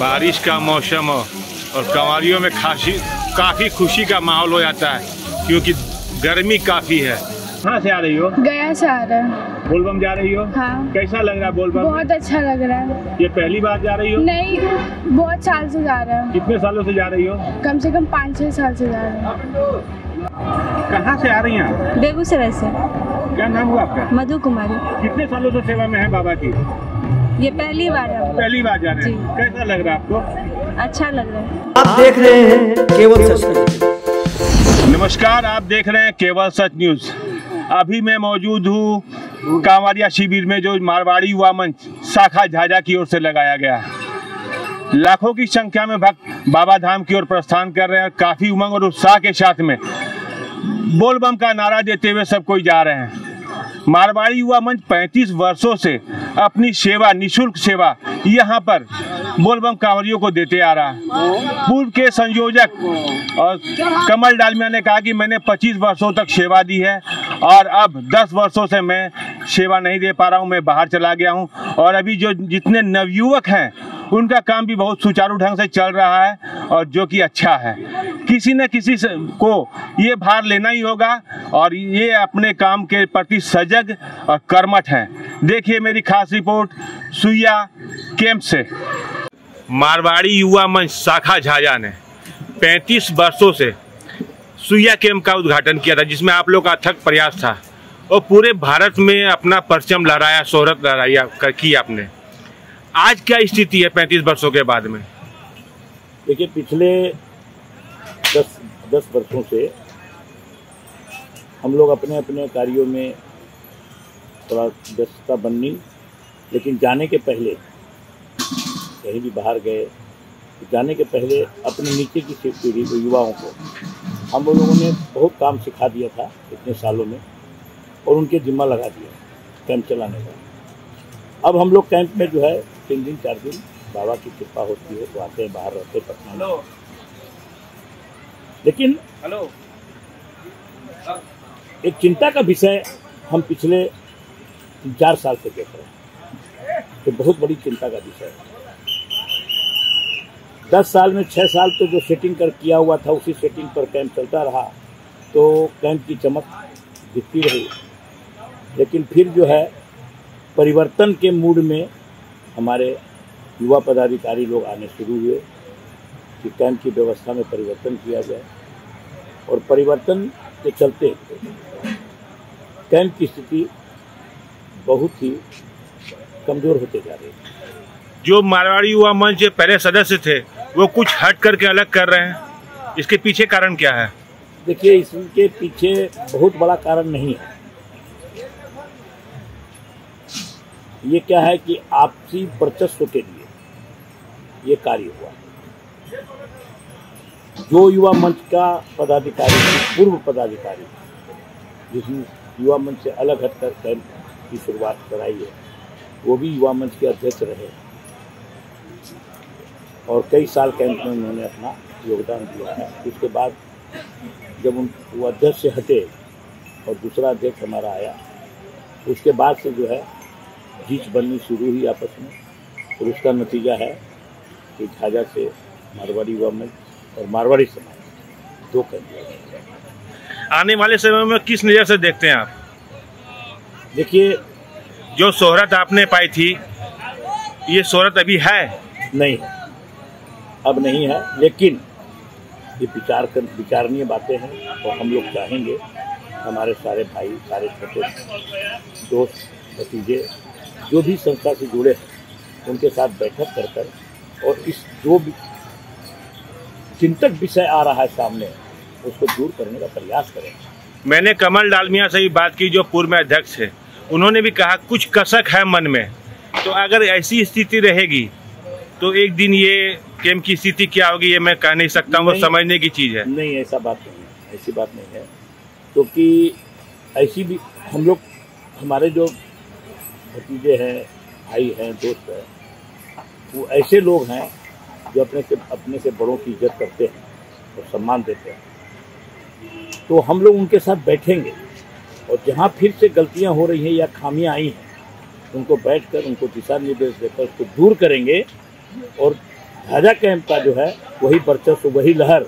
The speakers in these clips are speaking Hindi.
बारिश का मौसम हो और कंवारियों में काफ़ी खुशी का माहौल हो जाता है क्योंकि गर्मी काफ़ी है। कहाँ से आ रही हो? गया से आ रहा है। बोलबम जा रही हो? हाँ। कैसा लग रहा है बोलबम? बहुत अच्छा लग रहा है। ये पहली बार जा रही हो? नहीं, बहुत साल से जा रहा है। कितने सालों से जा रही हो? कम से कम 5-6 साल से जा रहा है। कहाँ से आ रही हैं? बेगूसराय से। क्या नाम हुआ आपका? मधु कुमारी। कितने सालों से सेवा में है बाबा की? ये पहली बार है। पहली बार जा रहे हैं। कैसा लग रहा है आपको? अच्छा लग रहा है। आप देख रहे हैं केवल सच न्यूज। नमस्कार, आप देख रहे हैं केवल सच न्यूज। अभी मैं मौजूद हूँ कांवरिया शिविर में जो मारवाड़ी युवा मंच शाखा झाझा की ओर से लगाया गया है। लाखों की संख्या में भक्त बाबा धाम की ओर प्रस्थान कर रहे हैं। काफी उमंग और उत्साह के साथ में बोलबम का नारा देते हुए सब कोई जा रहे हैं। मारवाड़ी युवा मंच 35 वर्षों से अपनी सेवा, निःशुल्क सेवा यहाँ पर बोलबम कांवरियों को देते आ रहा है। पूर्व के संयोजक और कमल डालमिया ने कहा कि मैंने 25 वर्षों तक सेवा दी है और अब 10 वर्षों से मैं सेवा नहीं दे पा रहा हूँ, मैं बाहर चला गया हूँ। और अभी जो जितने नवयुवक हैं उनका काम भी बहुत सुचारू ढंग से चल रहा है और जो कि अच्छा है। किसी न किसी को ये भार लेना ही होगा और ये अपने काम के प्रति सजग और कर्मठ हैं। देखिए मेरी खास रिपोर्ट सुइया कैंप से। मारवाड़ी युवा मंच शाखा झाझा ने 35 वर्षों से सुइया कैंप का उद्घाटन किया था, जिसमें आप लोग का अथक प्रयास था और पूरे भारत में अपना परचम लहराया, शोहरत लहराया की आपने। आज क्या स्थिति है 35 वर्षों के बाद में? देखिए, पिछले 10 वर्षों से हम लोग अपने अपने कार्यों में थोड़ा व्यस्तता बननी, लेकिन जाने के पहले कहीं भी बाहर गए तो जाने के पहले अपने नीचे की पीढ़ी को, युवाओं को हम लोगों ने बहुत काम सिखा दिया था इतने सालों में और उनके जिम्मा लगा दिया कैंप चलाने का। अब हम लोग कैंप में जो है 3 दिन 4 दिन बाबा की कृपा होती है तो आते हैं, बाहर रहते पटना में। लेकिन एक चिंता का विषय हम पिछले 4 साल से देख रहे हैं, तो बहुत बड़ी चिंता का विषय है। 10 साल में 6 साल तो जो सेटिंग कर किया हुआ था उसी सेटिंग पर कैंप चलता रहा तो कैंप की चमक दिखती रही। लेकिन फिर जो है परिवर्तन के मूड में हमारे युवा पदाधिकारी लोग आने शुरू हुए कि कैंप की व्यवस्था में परिवर्तन किया जाए और परिवर्तन के चलते कैंप की स्थिति बहुत ही कमज़ोर होते जा रही है। जो मारवाड़ी युवा मंच के पहले सदस्य थे वो कुछ हट करके अलग कर रहे हैं, इसके पीछे कारण क्या है? देखिए, इसके पीछे बहुत बड़ा कारण नहीं है। ये क्या है कि आपसी वर्चस्व के लिए ये कार्य हुआ। जो युवा मंच का पदाधिकारी, पूर्व पदाधिकारी जिसने युवा मंच से अलग हटकर कैंप की शुरुआत कराई है, वो भी युवा मंच के अध्यक्ष रहे और कई साल कैंप में उन्होंने अपना योगदान दिया है। उसके बाद जब वो अध्यक्ष से हटे और दूसरा अध्यक्ष हमारा आया, उसके बाद से जो है जीत बननी शुरू हुई आपस में और उसका नतीजा है कि झाझा से मारवाड़ी युवा मंच और मारवाड़ी समाज 2 कैंप। आने वाले समय में किस नज़र से देखते हैं आप? देखिए, जो शोहरत आपने पाई थी ये शोहरत अभी है? नहीं है, अब नहीं है, लेकिन ये विचारणीय बातें हैं और हम लोग चाहेंगे हमारे सारे भाई, सारे छोटे दोस्त, भतीजे जो भी संस्था से जुड़े हैं उनके साथ बैठक कर और इस जो भी चिंतक विषय आ रहा है सामने उसको दूर करने का प्रयास करें। मैंने कमल डालमिया से भी बात की जो पूर्व में अध्यक्ष है, उन्होंने भी कहा कुछ कसक है मन में, तो अगर ऐसी स्थिति रहेगी तो एक दिन ये कैंप की स्थिति क्या होगी ये मैं कह नहीं सकता हूँ, वो समझने की चीज़ है। नहीं, ऐसा बात नहीं है, ऐसी बात नहीं है, क्योंकि ऐसी भी हम लोग, हमारे जो भतीजे हैं, भाई हैं, दोस्त हैं, वो ऐसे लोग हैं जो अपने से बड़ों की इज्जत करते हैं और सम्मान देते हैं। तो हम लोग उनके साथ बैठेंगे और जहाँ फिर से गलतियाँ हो रही हैं या खामियाँ आई हैं उनको बैठकर उनको दिशा निर्देश देकर उसको दूर करेंगे और झाझा कैंप का जो है वही वर्चस्व, वही लहर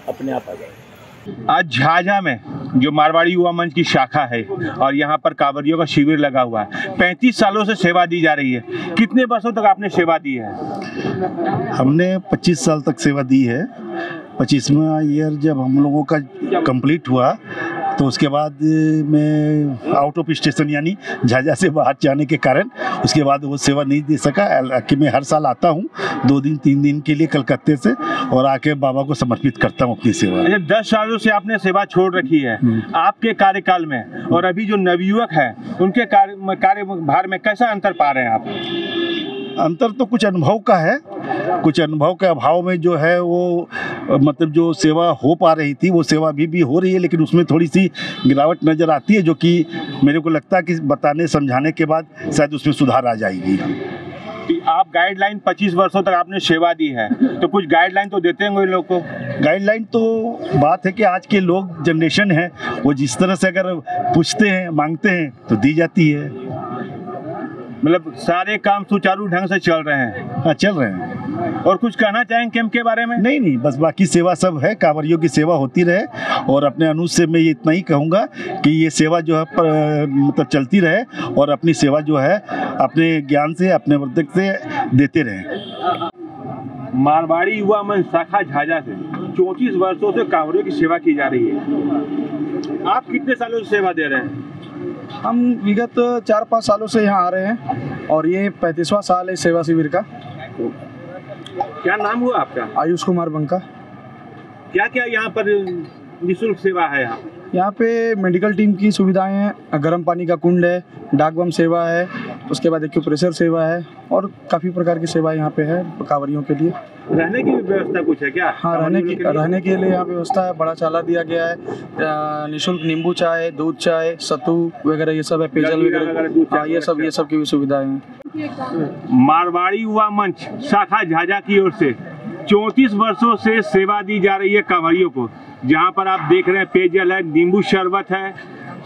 अपने आप आ जाएगी। आज झाझा में जो मारवाड़ी युवा मंच की शाखा है और यहाँ पर कांवरियों का शिविर लगा हुआ है, 35 सालों से सेवा दी जा रही है। कितने वर्षों तक आपने सेवा दी है? हमने 25 साल तक सेवा दी है। 25वां ईयर जब हम लोगों का कंप्लीट हुआ तो उसके बाद मैं आउट ऑफ स्टेशन यानी झाझा से बाहर जाने के कारण उसके बाद वो सेवा नहीं दे सका। कि मैं हर साल आता हूँ 2 दिन 3 दिन के लिए कलकत्ते से और आके बाबा को समर्पित करता हूँ अपनी सेवा। अच्छा, 10 सालों से आपने सेवा छोड़ रखी है। आपके कार्यकाल में और अभी जो नवयुवक है उनके कार्यभार में कैसा अंतर पा रहे हैं आप? अंतर तो कुछ अनुभव का है, कुछ अनुभव के अभाव में जो है वो मतलब जो सेवा हो पा रही थी वो सेवा अभी भी हो रही है, लेकिन उसमें थोड़ी सी गिरावट नज़र आती है, जो कि मेरे को लगता है कि बताने समझाने के बाद शायद उसमें सुधार आ जाएगी। आप गाइडलाइन 25 वर्षों तक आपने सेवा दी है तो कुछ गाइडलाइन तो देते हैं लोग को? गाइडलाइन तो बात है कि आज के लोग जनरेशन है वो जिस तरह से अगर पूछते हैं मांगते हैं तो दी जाती है। मतलब सारे काम सुचारू ढंग से चल रहे हैं? हाँ, चल रहे हैं। और कुछ कहना चाहेंगे कैंप के बारे में? नहीं, बस बाकी सेवा सब है, कांवरियों की सेवा होती रहे और अपने अनुज से मैं ये इतना ही कहूँगा कि ये सेवा जो है मतलब चलती रहे और अपनी सेवा जो है अपने ज्ञान से अपने वर्धक से देते रहें। मारवाड़ी युवा मंच शाखा झाझा से 34 वर्षों से कांवरियों की सेवा की जा रही है। आप कितने सालों से सेवा दे रहे हैं? हम विगत 4-5 सालों से यहाँ आ रहे हैं और ये 35वां साल है सेवा शिविर का। क्या नाम हुआ आपका? आयुष कुमार बंका। क्या क्या यहाँ पर निःशुल्क सेवा है? यहाँ पे मेडिकल टीम की सुविधाएं हैं, गर्म पानी का कुंड है, डाक बम सेवा है, उसके बाद एक्यूप्रेशर सेवा है और काफ़ी प्रकार की सेवा यहाँ पे है कांवरियों के लिए। रहने की व्यवस्था कुछ है क्या? हाँ, रहने के लिए यहाँ व्यवस्था है। बड़ा चाला दिया गया है, निःशुल्क नींबू चाय, दूध चाय, सत्तू वगैरह ये सब है, पेयजल वगैरह, हाँ, ये सब की भी सुविधाएं हैं। मारवाड़ी युवा मंच शाखा झाझा की ओर से 34 वर्षों से सेवा दी जा रही है कांवरियों को। जहाँ पर आप देख रहे हैं पेयजल है, नींबू शरबत है,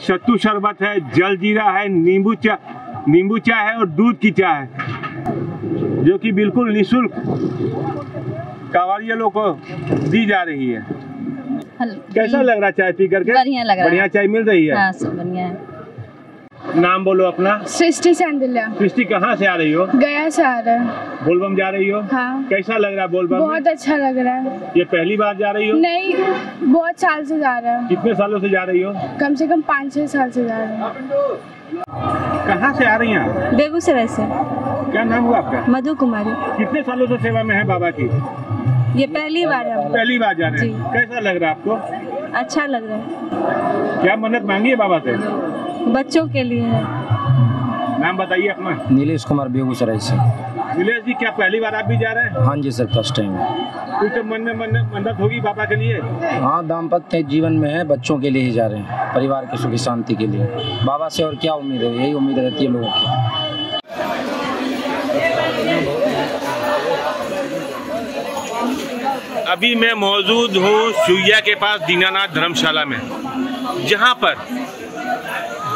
सत्तू शरबत है, जल जीरा है, नींबू चाय है और दूध की चाय है, जो कि बिल्कुल निःशुल्क कांवरियों को दी जा रही है। कैसा लग रहा है चाय पी करके? बढ़िया लग रहा है। बढ़िया चाय मिल रही है? हाँ, सब बढ़िया है। नाम बोलो अपना। सृष्टि संदिल्या। सृष्टि कहाँ से आ रही हो? गया से आ रहा है। बोलबम जा रही हो? हाँ। कैसा लग रहा है बोलबम? बहुत अच्छा लग रहा है। ये पहली बार जा रही हो? नहीं, बहुत साल से जा रहा है। कितने सालों से जा रही हो? कम से कम 5-6 साल से जा रहा है। कहाँ से आ रही हैं? बेगूसराय से। क्या नाम हुआ आपका? मधु कुमारी। कितने सालों से सेवा में है बाबा की? ये पहली बार है। पहली बार जा रहे हैं। कैसा लग रहा है आपको? अच्छा लग रहा है। क्या मन्नत मांगी है बाबा से? बच्चों के लिए है। नाम बताइए अपना। नीलेश कुमार, बेगूसराय से। नीलेश जी, क्या पहली बार आप भी जा रहे हैं? हाँ जी सर, फर्स्ट टाइम। कुछ तो मन में मन्नत होगी बाबा के लिए? हाँ, दाम्पत्य जीवन में है, बच्चों के लिए ही जा रहे हैं, परिवार की सुखी शांति के लिए। बाबा से और क्या उम्मीद है, यही उम्मीद रहती है लोगों की। अभी मैं मौजूद हूँ सुइया के पास दीनानाथ धर्मशाला में, जहाँ पर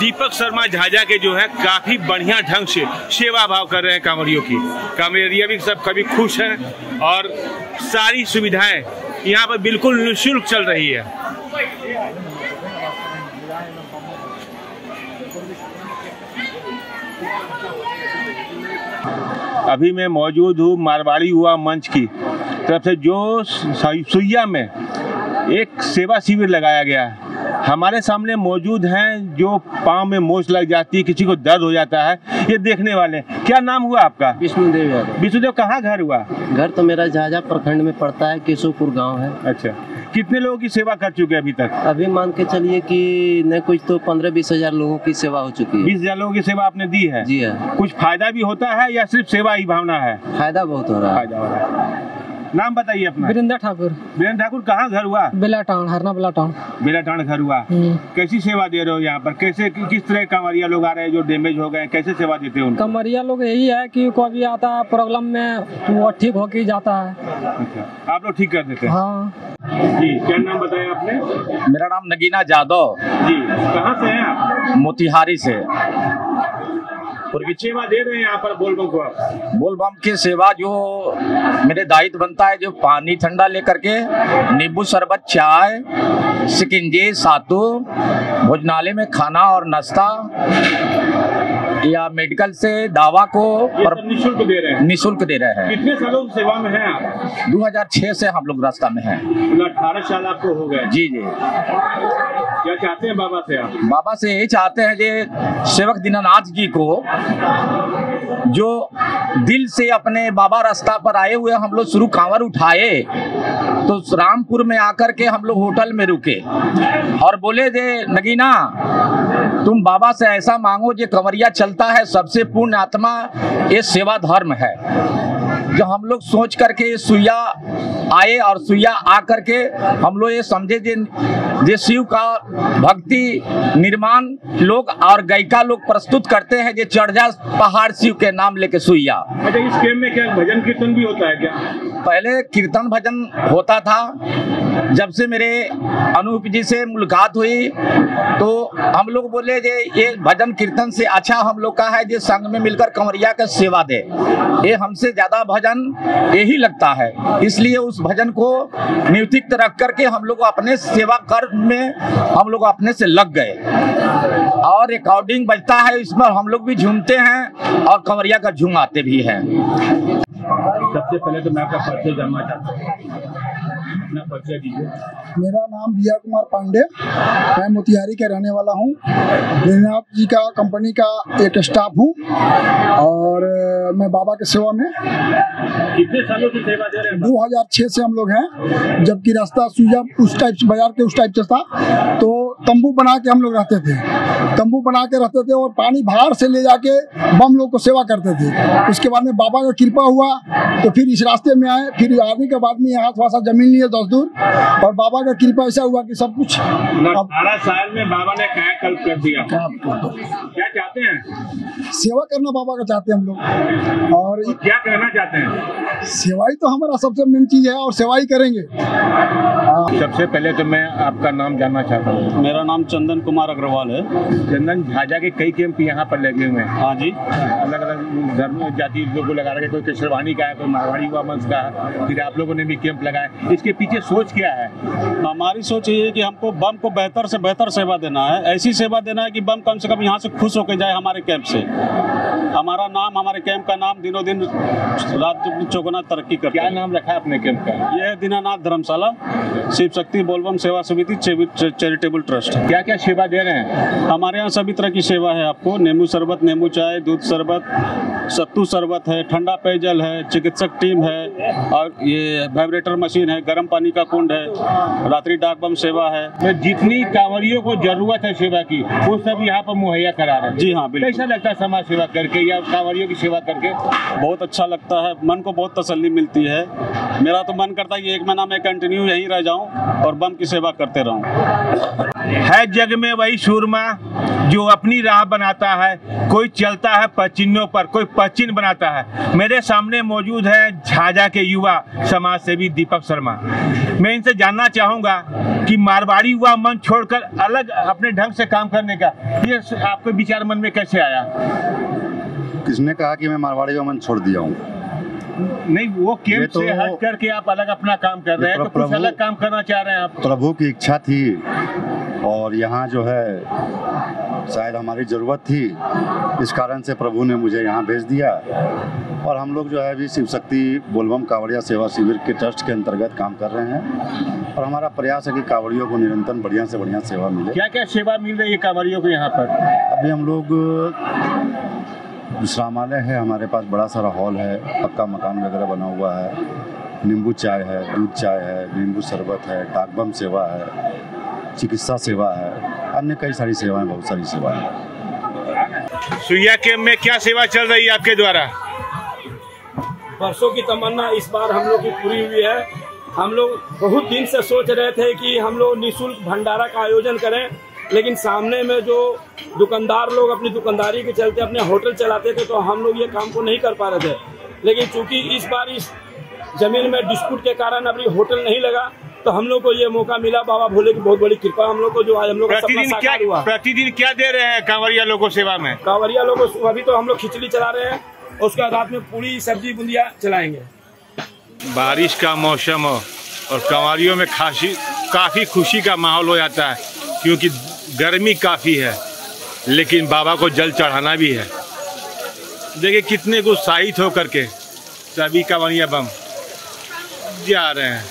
दीपक शर्मा झाझा के जो है काफ़ी बढ़िया ढंग से सेवा भाव कर रहे हैं कांवरियों की। कांवरिया भी सब कभी खुश हैं और सारी सुविधाएं यहाँ पर बिल्कुल निःशुल्क चल रही है। अभी मैं मौजूद हूँ मारवाड़ी युवा मंच की तरफ से, जो सुइया में एक सेवा शिविर लगाया गया है। हमारे सामने मौजूद हैं जो पाँव में मोच लग जाती है, किसी को दर्द हो जाता है, ये देखने वाले। क्या नाम हुआ आपका? विष्णुदेव यादव। विष्णुदेव, कहाँ घर हुआ? घर तो मेरा झाझा प्रखंड में पड़ता है, केशवपुर गांव है। अच्छा, कितने लोगों की सेवा कर चुके हैं अभी तक? अभी मान के चलिए कि न कुछ तो 15-20 हजार लोगों की सेवा हो चुकी है। 20 हजार लोगों की सेवा आपने दी है? जी है। कुछ फायदा भी होता है या सिर्फ सेवा ही भावना है? फायदा बहुत हो रहा है। फायदा हो रहा है। नाम बताइए अपना। वीरेंद्र ठाकुर। वीरेंद्र ठाकुर, कहाँ घर हुआ? बेलाटाउन, हरना बेलाटाउन। बेलाटाउन घर हुआ। कैसी सेवा दे रहे हो यहाँ पर? कैसे किस तरह कांवरिया लोग आ रहे हैं जो डैमेज हो गए, कैसे सेवा देते हो उनको? कांवरिया लोग यही है कि कोई भी आता है प्रॉब्लम में तो वो ठीक होके जाता है। अच्छा, आप लोग ठीक कर देते हैं? हाँ जी। क्या नाम बताया आपने? मेरा नाम नगीना जादव जी। कहाँ से हैं आप? मोतिहारी से। सेवा दे रहे हैं यहाँ पर बोलबम को आप? बोलबम की सेवा जो मेरे दायित्व बनता है, जो पानी ठंडा लेकर के नींबू शरबत, चाय, शिकंजी, सातू, भोजनालय में खाना और नाश्ता या मेडिकल से दवा को निःशुल्क दे रहे हैं। निःशुल्क दे रहे हैं। कितने सालों की सेवा में हैं आप? 2006 से हम लोग रास्ता में हैं। 18 साल आपको हो गए? जी जी। क्या चाहते हैं बाबा से आप? बाबा से यही चाहते हैं कि सेवक दीनानाथ जी को जो दिल से अपने बाबा रास्ता पर आए हुए हम लोग शुरू कांवर उठाए, तो रामपुर में आकर के हम लोग होटल में रुके और बोले जे नगीना तुम बाबा से ऐसा मांगो जो कंवरिया चलता है, सबसे पूर्ण आत्मा ये सेवा धर्म है। जो हम लोग सोच करके सुइया आए और सुइया आ करके हम लोग ये समझे जे शिव का भक्ति निर्माण लोग और गायिका लोग प्रस्तुत करते हैं, जो चढ़ जा पहाड़ शिव के नाम लेके सुइया। अच्छा, इस कैंप में क्या भजन कीर्तन भी होता है क्या? पहले कीर्तन भजन होता था। जब से मेरे अनूप जी से मुलाकात हुई तो हम लोग बोले जे ये भजन कीर्तन से अच्छा हम लोग का है जो संघ में मिलकर कंवरिया का सेवा दे, ये हमसे ज्यादा भजन यही लगता है। इसलिए उस भजन को नियुक्त रख करके हम लोग अपने सेवा कर्म में हम लोग अपने से लग गए और रिकॉर्डिंग बजता है, इसमें हम लोग भी झूमते हैं और कंवरिया का झूमाते भी हैं। सबसे पहले तो मैं आपका परिचय जानना चाहता हूँ, अपना परिचय दीजिए। मेरा नाम बिया कुमार पांडे, मैं मोतिहारी का रहने वाला हूँ। दीनानाथ जी का कंपनी का एक स्टाफ हूँ और मैं बाबा के सेवा में। कितने सालों से सेवा दे रहे हैं? 2006 से हम लोग हैं। जबकि रास्ता सुइया उस टाइप से बाजार के उस टाइप से था, तो तंबू बना के हम लोग रहते थे। तंबू बना के रहते थे और पानी बाहर से ले जाके बम लोग को सेवा करते थे। उसके बाद में बाबा का कृपा हुआ तो फिर इस रास्ते में आए। फिर आने के बाद में यहाँ थोड़ा सा जमीन लिए 10 दूर, और बाबा का कृपा ऐसा हुआ कि सब कुछ 18 साल में बाबा ने कायाकल्प कर दिया। क्या चाहते हैं? सेवा करना बाबा का चाहते हैं हम लोग। और क्या कहना चाहते हैं? सेवाई तो हमारा सबसे मेन चीज है और सेवाई करेंगे। सबसे पहले तो मैं आपका नाम जानना चाहता हूँ। मेरा नाम चंदन कुमार अग्रवाल है। चंदन, झाझा के कई कैंप यहाँ पर लगे हुए हैं। हाँ जी। अलग अलग धर्म जाति लोगों को लगा रखे, कोई केसरवानी का है, कोई मारवाड़ी हुआ वंश का है, फिर आप लोगों ने भी कैंप लगाया। इसके पीछे सोच क्या है? हमारी सोच ये है कि हमको बम को बेहतर से बेहतर सेवा देना है। ऐसी सेवा देना है कि बम कम से कम यहाँ से खुश होकर जाए हमारे कैंप से। हमारा नाम, हमारे कैंप का नाम दिनों दिन राज्य चौगुना तरक्की करता है। क्या नाम रखा है अपने कैंप का? यह है दीनानाथ धर्मशाला शिव शक्ति बोलबम सेवा समिति चैरिटेबल ट्रस्ट। क्या क्या सेवा दे रहे हैं? हमारे यहाँ सभी तरह की सेवा है। आपको नींबू शरबत, नींबू चाय, दूध शरबत, सत्तू शरबत है, ठंडा पेयजल है, चिकित्सक टीम है और ये वाइब्रेटर मशीन है, गर्म पानी का कुंड है, रात्रि डाक बम सेवा है। तो जितनी कांवरियों को जरूरत है सेवा की वो सब यहाँ पर मुहैया करा रहे हैं। जी हाँ, बिल्कुल। कैसा लगता है समाज सेवा करके या कांवरियों की सेवा करके? बहुत अच्छा लगता है, मन को बहुत तसल्ली मिलती है। मेरा तो मन करता है कि 1 महीना मैं कंटिन्यू यहीं रह जाऊं और बम की सेवा करते रहूं। है जग में वही सूरमा जो अपनी राह बनाता है, कोई चलता है पचिन्नों पर, कोई पचिन बनाता है। मेरे सामने मौजूद है झाझा के युवा समाज सेवी दीपक शर्मा। मैं इनसे जानना चाहूँगा कि मारवाड़ी युवा मन छोड़कर अलग अपने ढंग से काम करने का ये आपके विचार मन में कैसे आया? किसने कहा कि मैं मारवाड़ी युवा मन छोड़ दिया हूँ? नहीं, वो कैंप से हट करके आप अलग अपना काम कर रहे हैं, तो कुछ अलग काम करना चाह रहे हैं आप? प्रभु की इच्छा थी और यहाँ जो है शायद हमारी ज़रूरत थी, इस कारण से प्रभु ने मुझे यहाँ भेज दिया। और हम लोग जो है अभी शिव शक्ति बोलबम कांवड़िया सेवा शिविर के ट्रस्ट के अंतर्गत काम कर रहे हैं और हमारा प्रयास है कि कांवड़ियों को निरंतर बढ़िया से बढ़िया सेवा मिले। क्या क्या सेवा मिल रही है कांवड़ियों को यहाँ पर? अभी हम लोग विश्रामालय है, हमारे पास बड़ा सारा हॉल है, पक्का मकान वगैरह बना हुआ है, नींबू चाय है, दूध चाय है, नींबू शरबत है, डाकबम सेवा है, चिकित्सा सेवा है, अन्य कई सारी सेवाएं, बहुत सारी सेवाएं। सुइया कैंप में क्या सेवा चल रही है आपके द्वारा? वर्षों की तमन्ना इस बार हम लोग की पूरी हुई है। हम लोग बहुत दिन से सोच रहे थे कि हम लोग निःशुल्क भंडारा का आयोजन करें, लेकिन सामने में जो दुकानदार लोग अपनी दुकानदारी के चलते अपने होटल चलाते थे, तो हम लोग ये काम को नहीं कर पा रहे थे। लेकिन चूंकि इस बार इस जमीन में डिस्प्यूट के कारण अभी होटल नहीं लगा, तो हम लोग को ये मौका मिला, बाबा भोले की बहुत बड़ी कृपा हम लोग को, जो आज हम लोग का सपना साकार हुआ। प्रतिदिन क्या दे रहे हैं कांवरिया लोगों को सेवा में? कांवरिया लोगों को अभी तो हम लोग खिचड़ी चला रहे हैं, उसके बाद रात में पूरी सब्जी बुंदिया चलाएंगे। बारिश का मौसम हो और कांवरियों में काफ़ी खुशी का माहौल हो जाता है, क्योंकि गर्मी काफ़ी है, लेकिन बाबा को जल चढ़ाना भी है। देखिए कितने उत्साहित होकर के सभी कांवरिया बम जा रहे हैं।